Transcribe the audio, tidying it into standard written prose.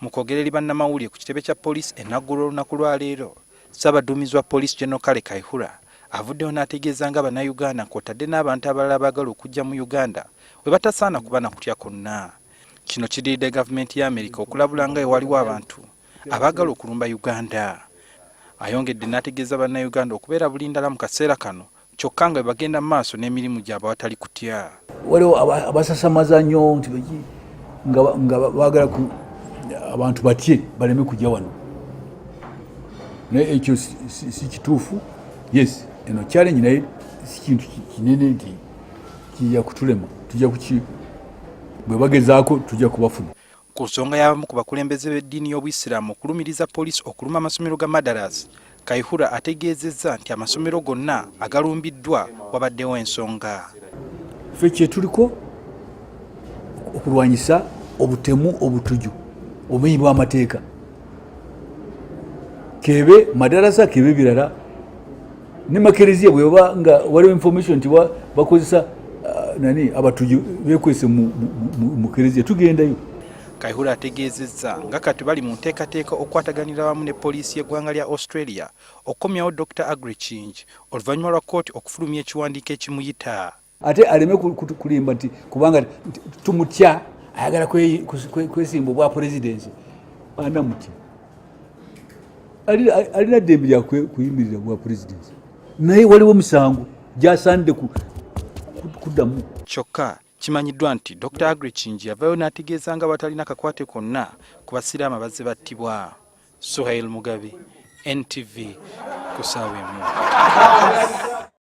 Mu kwogerera bannamawulire ku kitebe kya poliisi ennaggulu olunaku lwa leero, Ssaabaduumizi wa poliisi General Kale Kaihura avuddeyo n'ategeeza nga bannayuganda kw'otadde n'abantu abalala abaagala okujja mu Uganda we batasaana kuba na kutya konna. Kino kidiridde gavumenti ya Amerika okulabula nga waliwo abantu abaagala okulumba Uganda. Ayongedde n'ategeeza bannayuganda okubeera bulindala mu kaseera kano kyokka nga bagenda mu maaso n'emirimu gyabwe awatali kutya. Waliwo abasasamaza nnyo nti nga baagala abantu batye baleme kujja wano. Naye ekyo si kituufu. Yes, eno challenge naye si kintu kinene nti kijja kutulema. Tujja bwe bagezaako tujja kubafuna. Ku nsonga y'abamu ku bakulembeze b'eddiini y'Obuyisiraamu okulumiriza poliisi okuluma amasomero ga Madaras, Kaihura ategeezezza nti amasomero gonna agalumbiddwa wabaddewo ensonga. Ffe kye tuliko okulwanyisa obutemu, obutuju, obumenyi bw'amateeka. Kebe madarasa kebe birala ne makereziya bwe baba nga waliwo information nti bakozesa abatuju bekwese mu kereziya tugendayo. Kaihura ategeezezza nga kati bali mu nteekateeka okwataganira wamu ne poliisi y'eggwanga lya Australia okukomyawo Dr. Agrechinge oluvannyuma lwa kkooti okufulumya ekiwandiiko ekimuyita. Ate aleme kulimba nti kubanga tumutya ayagala kwesimba obwa pulezidenti. Anamutya alina ddembe lya kuyimirira bwa pulezidenti, naye waliwo misango gy'asaanidde kuddamu. Kyokka kimanyiddwa nti Dr. Agrechinge yavaayo n'ategeeza nga batalina kakwate konna ku basiraamu abazze battibwa. Suhail Mugabe, NTV, ku ssaawa emu.